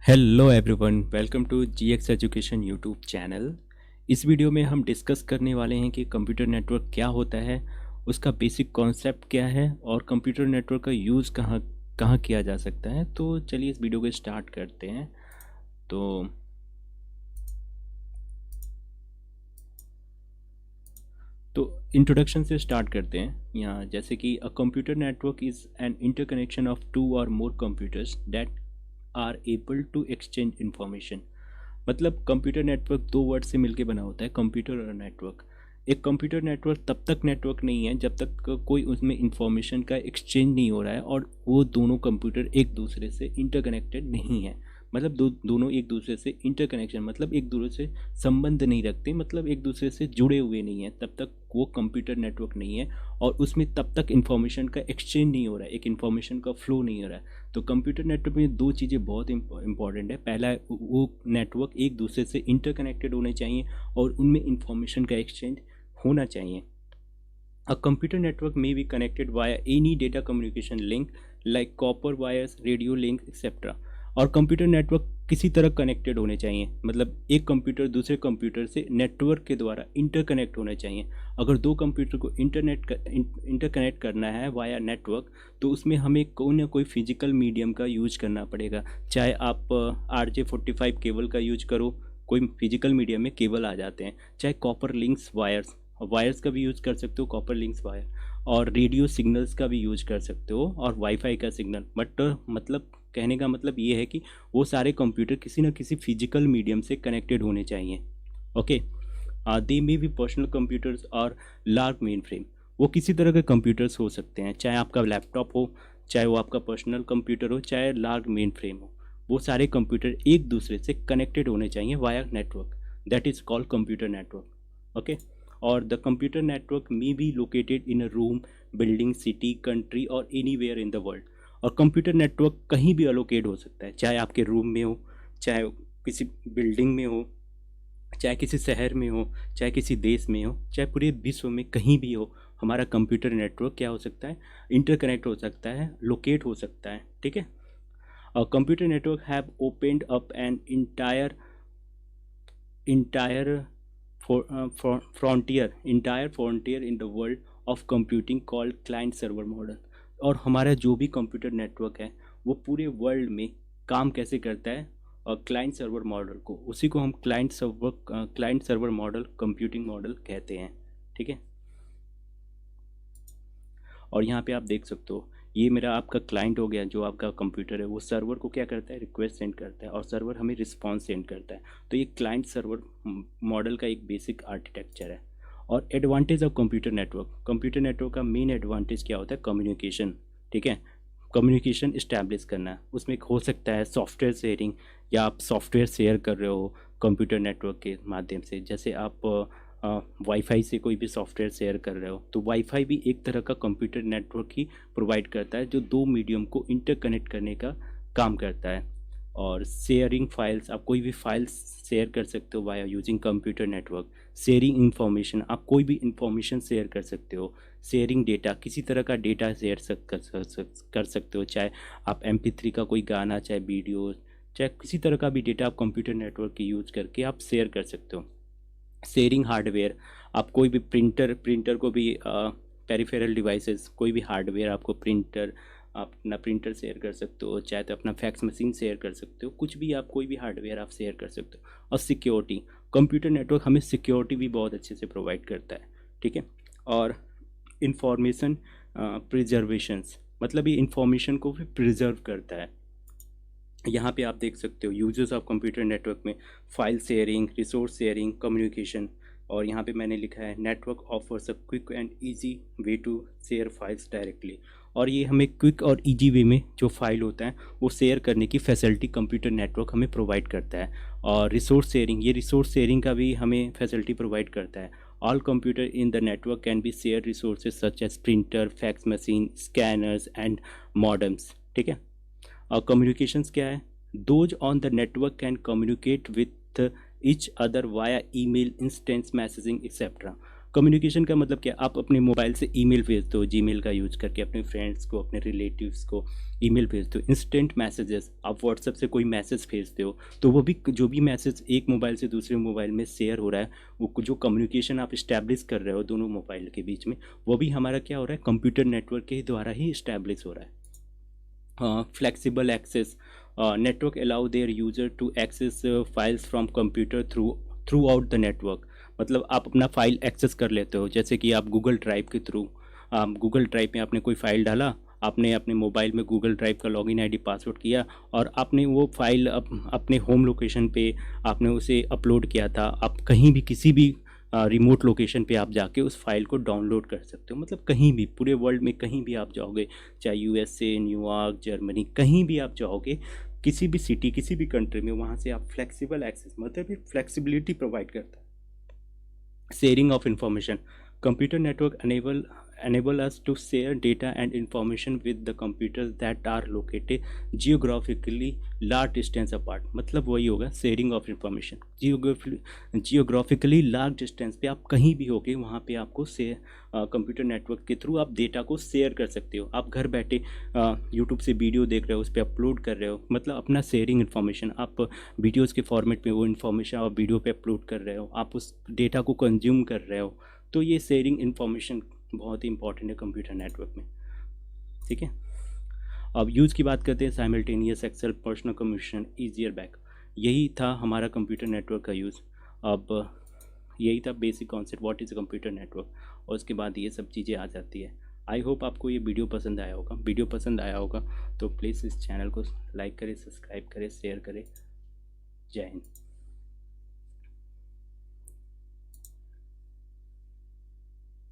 Hello everyone, welcome to GX education YouTube channel. इस video में हम डिस्कस करने वाले हैं कि कंप्यूटर नेटवर्क क्या होता है, उसका बेसिक कॉन्सेप्ट क्या है और कंप्यूटर नेटवर्क का यूज़ कहाँ कहाँ किया जा सकता है। तो चलिए इस वीडियो को स्टार्ट करते हैं। तो तो इंट्रोडक्शन से स्टार्ट करते हैं यहाँ, जैसे कि a computer network is an interconnection of two or more computers that are able to exchange information. मतलब कंप्यूटर नेटवर्क दो वर्ड से मिलके बना होता है, कंप्यूटर और नेटवर्क। एक कंप्यूटर नेटवर्क तब तक नेटवर्क नहीं है जब तक कोई उसमें इंफॉर्मेशन का एक्सचेंज नहीं हो रहा है और वो दोनों कंप्यूटर एक दूसरे से इंटरकनेक्टेड नहीं है। मतलब दोनों एक दूसरे से इंटरकनेक्शन मतलब एक दूसरे से संबंध नहीं रखते, मतलब एक दूसरे से जुड़े हुए नहीं है, तब तक वो कंप्यूटर नेटवर्क नहीं है। और उसमें तब तक इंफॉर्मेशन का एक्सचेंज नहीं हो रहा है, एक इंफॉर्मेशन का फ्लो नहीं हो रहा है। तो कंप्यूटर नेटवर्क में दो चीज़ें बहुत इंपॉर्टेंट है। पहला है वो नेटवर्क एक दूसरे से इंटरकनेक्टेड होने चाहिए और उनमें इंफॉर्मेशन का एक्सचेंज होना चाहिए। A computer network may be connected via any data communication link like copper wires, radio link, etc. और कंप्यूटर नेटवर्क किसी तरह कनेक्टेड होने चाहिए, मतलब एक कंप्यूटर दूसरे कंप्यूटर से नेटवर्क के द्वारा इंटरकनेक्ट होना चाहिए। अगर दो कंप्यूटर को इंटरकनेक्ट करना है वाया नेटवर्क, तो उसमें हमें कोई ना कोई फिजिकल मीडियम का यूज करना पड़ेगा। चाहे आप RJ45 केबल का यूज करो, कोई फिजिकल मीडियम में केबल आ जाते हैं, चाहे कॉपर लिंक्स वायर्स का भी यूज़ कर सकते हो, कॉपर लिंक्स वायर, और रेडियो सिग्नल्स का भी यूज कर सकते हो, और वाईफाई का सिग्नल। बट मतलब कहने का मतलब ये है कि वो सारे कंप्यूटर किसी न किसी फिजिकल मीडियम से कनेक्टेड होने चाहिए। Okay, they may be personal computers और लार्ज मेन फ्रेम। वो किसी तरह के कंप्यूटर्स हो सकते हैं, चाहे आपका लैपटॉप हो, चाहे वो आपका पर्सनल कंप्यूटर हो, चाहे लार्ज मेन फ्रेम हो। वो सारे कंप्यूटर एक दूसरे से कनेक्टेड होने चाहिए via network, that is called computer network. Okay, और the computer network may be located in a room, building, city, country or anywhere in the world. और कंप्यूटर नेटवर्क कहीं भी अलोकेट हो सकता है, चाहे आपके रूम में हो, चाहे किसी बिल्डिंग में हो, चाहे किसी शहर में हो, चाहे किसी देश में हो, चाहे पूरे विश्व में कहीं भी हो। हमारा कंप्यूटर नेटवर्क क्या हो सकता है, इंटरकनेक्ट हो सकता है, लोकेट हो सकता है। ठीक है, और computer network have opened up an entire frontier in the world of computing called client server model। और हमारा जो भी कंप्यूटर नेटवर्क है वो पूरे वर्ल्ड में काम कैसे करता है, और क्लाइंट सर्वर मॉडल को, उसी को हम client server model, computing model कहते हैं। ठीक है, और यहाँ पे आप देख सकते हो ये मेरा आपका क्लाइंट हो गया, जो आपका कंप्यूटर है वो सर्वर को क्या करता है, रिक्वेस्ट सेंड करता है और सर्वर हमें रिस्पॉन्स सेंड करता है। तो ये क्लाइंट सर्वर मॉडल का एक बेसिक आर्किटेक्चर है। और एडवांटेज ऑफ कंप्यूटर नेटवर्क का मेन एडवांटेज क्या होता है, कम्युनिकेशन। ठीक है, कम्युनिकेशन इस्टेब्लिश करना, उसमें हो सकता है सॉफ्टवेयर शेयरिंग, या आप सॉफ्टवेयर शेयर कर रहे हो कंप्यूटर नेटवर्क के माध्यम से। जैसे आप वाईफाई से कोई भी सॉफ्टवेयर शेयर कर रहे हो, तो वाईफाई भी एक तरह का कंप्यूटर नेटवर्क ही प्रोवाइड करता है, जो दो मीडियम को इंटरकनेक्ट करने का काम करता है। और शेयरिंग फाइल्स, आप कोई भी फाइल्स शेयर कर सकते हो via using computer network. Sharing information, आप कोई भी इंफॉर्मेशन शेयर कर सकते हो। शेयरिंग डेटा, किसी तरह का डेटा शेयर कर सकते हो, चाहे आप MP3 का कोई गाना, चाहे वीडियो, चाहे किसी तरह का भी डेटा आप कंप्यूटर नेटवर्क की यूज़ करके आप शेयर कर सकते हो। शेयरिंग हार्डवेयर, आप कोई भी प्रिंटर को भी पेरिफेरल डिवाइसेस, कोई भी हार्डवेयर, आपको प्रिंटर, आप अपना प्रिंटर शेयर कर सकते हो, चाहे तो अपना फैक्स मशीन शेयर कर सकते हो, कुछ भी आप कोई भी हार्डवेयर आप शेयर कर सकते हो। और सिक्योरिटी, कंप्यूटर नेटवर्क हमें सिक्योरिटी भी बहुत अच्छे से प्रोवाइड करता है। ठीक है, और इंफॉर्मेशन प्रिजर्वेशंस, मतलब ये इंफॉर्मेशन को भी प्रिजर्व करता है। यहाँ पे आप देख सकते हो यूजर्स ऑफ कंप्यूटर नेटवर्क में file sharing, resource sharing, communication. और यहाँ पे मैंने लिखा है network offers a quick and easy way to share files directly. और ये हमें क्विक और इजी वे में जो फाइल होता है वो शेयर करने की फैसिलिटी कंप्यूटर नेटवर्क हमें प्रोवाइड करता है। और रिसोर्स शेयरिंग, ये रिसोर्स शेयरिंग का भी हमें फैसिलिटी प्रोवाइड करता है। All computer in the network can be share resources such as printer, fax machine, scanners and modems. ठीक है, और कम्युनिकेशंस क्या है, those on the network can communicate with each other via email, instance messaging etcetera. Communication का मतलब क्या, आप अपने मोबाइल से ईमेल भेजते हो, जीमेल का यूज करके अपने फ्रेंड्स को, अपने रिलेटिव्स को ईमेल भेजते हो, इंस्टेंट मैसेजेस, आप व्हाट्सएप से कोई मैसेज भेजते हो, तो वो भी जो भी मैसेज एक मोबाइल से दूसरे मोबाइल में शेयर हो रहा है, वो जो कम्युनिकेशन आप इस्टेब्लिश कर रहे हो दोनों मोबाइल के बीच में, वो भी हमारा क्या हो रहा है, कंप्यूटर नेटवर्क के द्वारा ही इस्टेब्लिश हो रहा है। Flexible access, network allow their user to access files from computer throughout the network। मतलब आप अपना फाइल एक्सेस कर लेते हो, जैसे कि आप गूगल ड्राइव के थ्रू, गूगल ड्राइव में आपने कोई फाइल डाला, आपने अपने मोबाइल में गूगल ड्राइव का लॉगिन आईडी पासवर्ड किया और आपने वो फाइल अपने होम लोकेशन पे आपने उसे अपलोड किया था। आप कहीं भी किसी भी रिमोट लोकेशन पे आप जाके उस फाइल को डाउनलोड कर सकते हो, मतलब कहीं भी पूरे वर्ल्ड में कहीं भी आप जाओगे, चाहे यूएसए, न्यूयॉर्क, जर्मनी, कहीं भी आप जाओगे, किसी भी सिटी, किसी भी कंट्री में, वहाँ से आप फ्लेक्सिबल एक्सेस, मतलब ये फ्लेक्सिबिलिटी प्रोवाइड करता है। Sharing of information, computer network enable us to share data and information with the computers that are located geographically large distance apart। मतलब वही होगा sharing of information, geographically large distance पे आप कहीं भी होगे, वहाँ पे आपको कंप्यूटर नेटवर्क के थ्रू आप डेटा को शेयर कर सकते हो। आप घर बैठे यूट्यूब से वीडियो देख रहे हो, उस पर अपलोड कर रहे हो, मतलब अपना शेयरिंग इन्फॉर्मेशन, आप वीडियोज़ के फॉर्मेट में वो इन्फॉर्मेशन आप वीडियो पे अपलोड कर रहे हो, आप उस डेटा को कंज्यूम कर रहे हो। तो ये शेयरिंग इन्फॉर्मेशन बहुत ही इंपॉर्टेंट है कंप्यूटर नेटवर्क में, ठीक है। अब यूज़ की बात करते हैं, simultaneous excel, personal communication, easier back, यही था हमारा कंप्यूटर नेटवर्क का यूज़। अब यही था basic concept, what is computer network, और उसके बाद ये सब चीज़ें आ जाती है। आई होप आपको ये वीडियो पसंद आया होगा। वीडियो पसंद आया होगा तो प्लीज़ इस चैनल को लाइक करें, सब्सक्राइब करें, शेयर करें। जय हिंद।